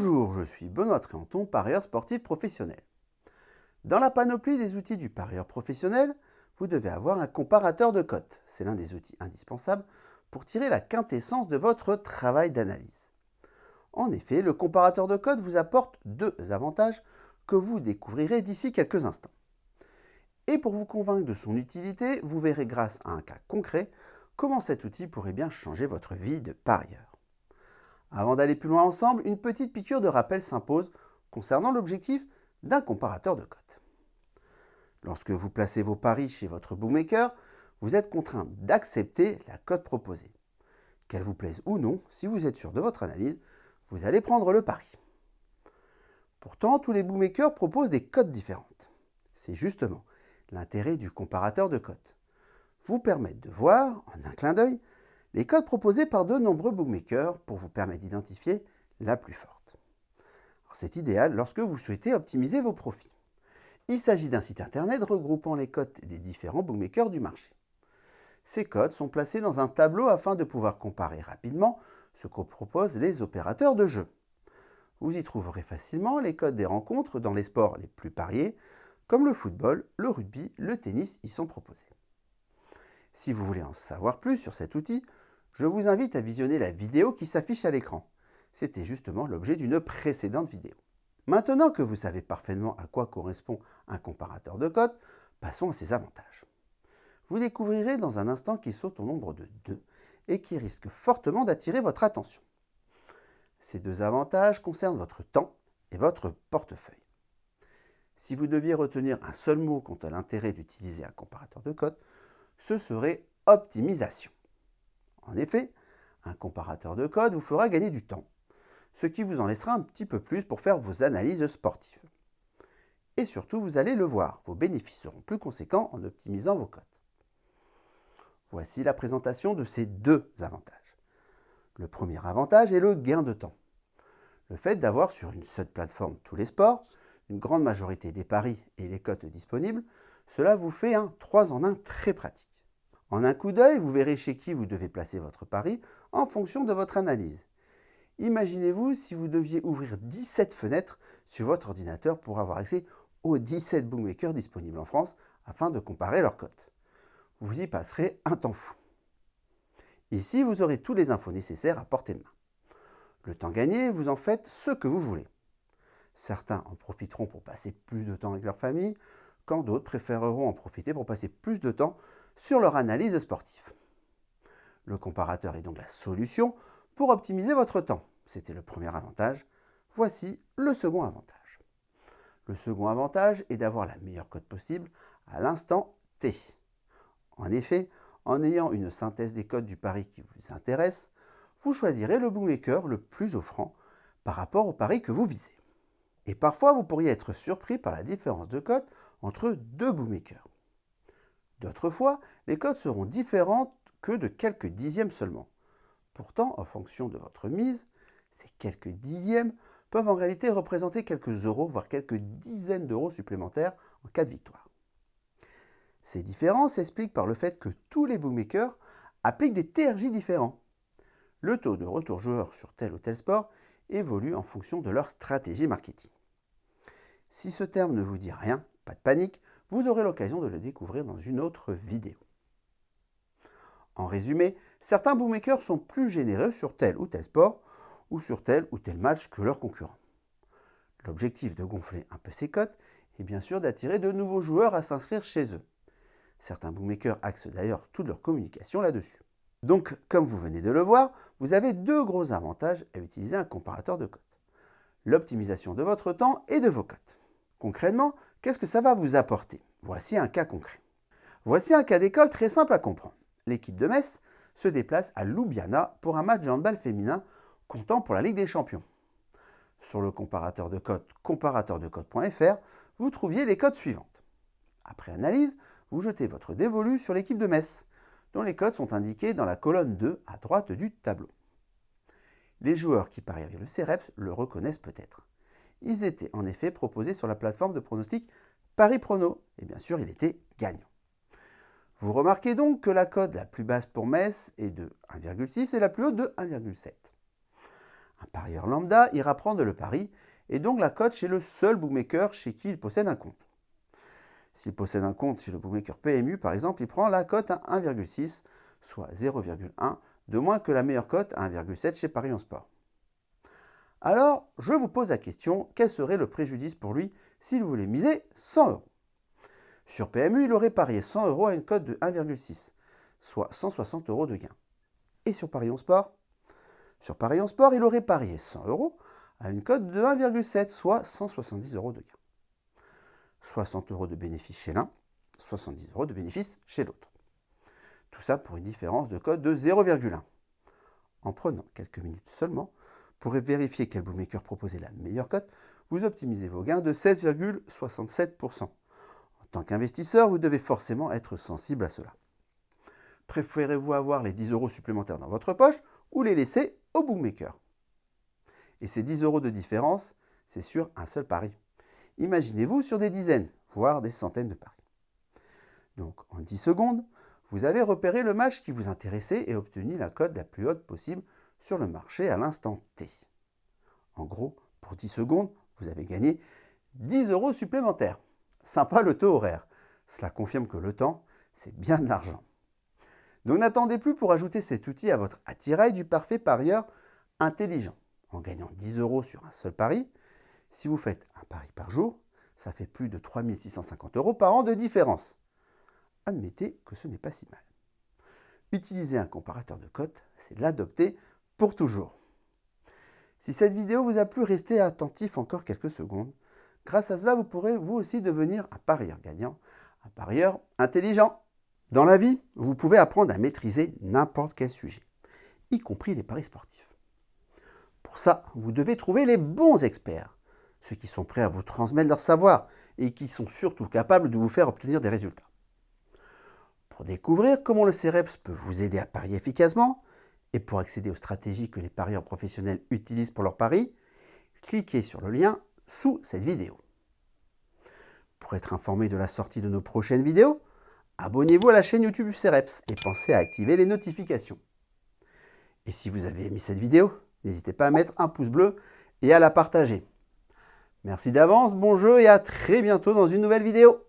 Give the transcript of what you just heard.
Bonjour, je suis Benoît Tréanton, parieur sportif professionnel. Dans la panoplie des outils du parieur professionnel, vous devez avoir un comparateur de cotes. C'est l'un des outils indispensables pour tirer la quintessence de votre travail d'analyse. En effet, le comparateur de cotes vous apporte deux avantages que vous découvrirez d'ici quelques instants. Et pour vous convaincre de son utilité, vous verrez grâce à un cas concret comment cet outil pourrait bien changer votre vie de parieur. Avant d'aller plus loin ensemble, une petite piqûre de rappel s'impose concernant l'objectif d'un comparateur de cotes. Lorsque vous placez vos paris chez votre bookmaker, vous êtes contraint d'accepter la cote proposée. Qu'elle vous plaise ou non, si vous êtes sûr de votre analyse, vous allez prendre le pari. Pourtant, tous les bookmakers proposent des cotes différentes. C'est justement l'intérêt du comparateur de cotes. Vous permettre de voir, en un clin d'œil, les cotes proposées par de nombreux bookmakers pour vous permettre d'identifier la plus forte. C'est idéal lorsque vous souhaitez optimiser vos profits. Il s'agit d'un site internet regroupant les cotes des différents bookmakers du marché. Ces cotes sont placées dans un tableau afin de pouvoir comparer rapidement ce que proposent les opérateurs de jeu. Vous y trouverez facilement les cotes des rencontres dans les sports les plus pariés, comme le football, le rugby, le tennis y sont proposés. Si vous voulez en savoir plus sur cet outil, je vous invite à visionner la vidéo qui s'affiche à l'écran. C'était justement l'objet d'une précédente vidéo. Maintenant que vous savez parfaitement à quoi correspond un comparateur de cotes, passons à ses avantages. Vous découvrirez dans un instant qu'il saute au nombre de 2 et qui risque fortement d'attirer votre attention. Ces deux avantages concernent votre temps et votre portefeuille. Si vous deviez retenir un seul mot quant à l'intérêt d'utiliser un comparateur de cotes, ce serait optimisation. En effet, un comparateur de cotes vous fera gagner du temps, ce qui vous en laissera un petit peu plus pour faire vos analyses sportives. Et surtout, vous allez le voir, vos bénéfices seront plus conséquents en optimisant vos cotes. Voici la présentation de ces deux avantages. Le premier avantage est le gain de temps. Le fait d'avoir sur une seule plateforme tous les sports, une grande majorité des paris et les cotes disponibles, cela vous fait un 3 en 1 très pratique. En un coup d'œil, vous verrez chez qui vous devez placer votre pari en fonction de votre analyse. Imaginez-vous si vous deviez ouvrir 17 fenêtres sur votre ordinateur pour avoir accès aux 17 bookmakers disponibles en France afin de comparer leurs cotes. Vous y passerez un temps fou. Ici, vous aurez tous les infos nécessaires à portée de main. Le temps gagné, vous en faites ce que vous voulez. Certains en profiteront pour passer plus de temps avec leur famille, quand d'autres préféreront en profiter pour passer plus de temps sur leur analyse sportive. Le comparateur est donc la solution pour optimiser votre temps. C'était le premier avantage. Voici le second avantage. Le second avantage est d'avoir la meilleure cote possible à l'instant T. En effet, en ayant une synthèse des cotes du pari qui vous intéresse, vous choisirez le bookmaker le plus offrant par rapport au pari que vous visez. Et parfois, vous pourriez être surpris par la différence de cotes entre deux bookmakers. D'autres fois, les cotes seront différentes que de quelques dixièmes seulement. Pourtant, en fonction de votre mise, ces quelques dixièmes peuvent en réalité représenter quelques euros, voire quelques dizaines d'euros supplémentaires en cas de victoire. Ces différences s'expliquent par le fait que tous les bookmakers appliquent des TRJ différents. Le taux de retour joueur sur tel ou tel sport évolue en fonction de leur stratégie marketing. Si ce terme ne vous dit rien, pas de panique, vous aurez l'occasion de le découvrir dans une autre vidéo. En résumé, certains bookmakers sont plus généreux sur tel ou tel sport ou sur tel ou tel match que leurs concurrents. L'objectif de gonfler un peu ces cotes est bien sûr d'attirer de nouveaux joueurs à s'inscrire chez eux. Certains bookmakers axent d'ailleurs toute leur communication là-dessus. Donc, comme vous venez de le voir, vous avez deux gros avantages à utiliser un comparateur de cotes. L'optimisation de votre temps et de vos cotes. Concrètement, qu'est-ce que ça va vous apporter? Voici un cas concret. Voici un cas d'école très simple à comprendre. L'équipe de Metz se déplace à Ljubljana pour un match de handball féminin comptant pour la Ligue des Champions. Sur le comparateur de cotes comparateurdecotes.fr, vous trouviez les cotes suivantes. Après analyse, vous jetez votre dévolu sur l'équipe de Metz, dont les cotes sont indiquées dans la colonne 2 à droite du tableau. Les joueurs qui parient avec le CEREPS le reconnaissent peut-être. Ils étaient en effet proposés sur la plateforme de pronostic Paris Prono, et bien sûr il était gagnant. Vous remarquez donc que la cote la plus basse pour Metz est de 1,6 et la plus haute de 1,7. Un parieur lambda ira prendre le pari et donc la cote chez le seul bookmaker chez qui il possède un compte. S'il possède un compte chez le bookmaker PMU, par exemple, il prend la cote à 1,6, soit 0,1, de moins que la meilleure cote à 1,7 chez Paris en Sport. Alors, je vous pose la question, quel serait le préjudice pour lui s'il voulait miser 100 euros? Sur PMU, il aurait parié 100 euros à une cote de 1,6, soit 160 euros de gain. Et sur Paris en Sport? Sur Paris en Sport, il aurait parié 100 euros à une cote de 1,7, soit 170 euros de gain. 60 euros de bénéfice chez l'un, 70 euros de bénéfice chez l'autre. Tout ça pour une différence de cote de 0,1. En prenant quelques minutes seulement pour vérifier quel bookmaker proposait la meilleure cote, vous optimisez vos gains de 16,67%. En tant qu'investisseur, vous devez forcément être sensible à cela. Préférez-vous avoir les 10 euros supplémentaires dans votre poche ou les laisser au bookmaker? Et ces 10 euros de différence, c'est sur un seul pari. Imaginez-vous sur des dizaines, voire des centaines de paris. Donc en 10 secondes, vous avez repéré le match qui vous intéressait et obtenu la cote la plus haute possible sur le marché à l'instant T. En gros, pour 10 secondes, vous avez gagné 10 euros supplémentaires. Sympa le taux horaire. Cela confirme que le temps, c'est bien de l'argent. Donc n'attendez plus pour ajouter cet outil à votre attirail du parfait parieur intelligent. En gagnant 10 euros sur un seul pari, si vous faites un pari par jour, ça fait plus de 3 650 euros par an de différence. Admettez que ce n'est pas si mal. Utiliser un comparateur de cotes, c'est l'adopter pour toujours. Si cette vidéo vous a plu, restez attentif encore quelques secondes. Grâce à cela, vous pourrez vous aussi devenir un parieur gagnant, un parieur intelligent. Dans la vie, vous pouvez apprendre à maîtriser n'importe quel sujet, y compris les paris sportifs. Pour ça, vous devez trouver les bons experts, ceux qui sont prêts à vous transmettre leur savoir et qui sont surtout capables de vous faire obtenir des résultats. Pour découvrir comment le CEREPS peut vous aider à parier efficacement et pour accéder aux stratégies que les parieurs professionnels utilisent pour leurs paris, cliquez sur le lien sous cette vidéo. Pour être informé de la sortie de nos prochaines vidéos, abonnez-vous à la chaîne YouTube du CEREPS et pensez à activer les notifications. Et si vous avez aimé cette vidéo, n'hésitez pas à mettre un pouce bleu et à la partager. Merci d'avance, bon jeu et à très bientôt dans une nouvelle vidéo.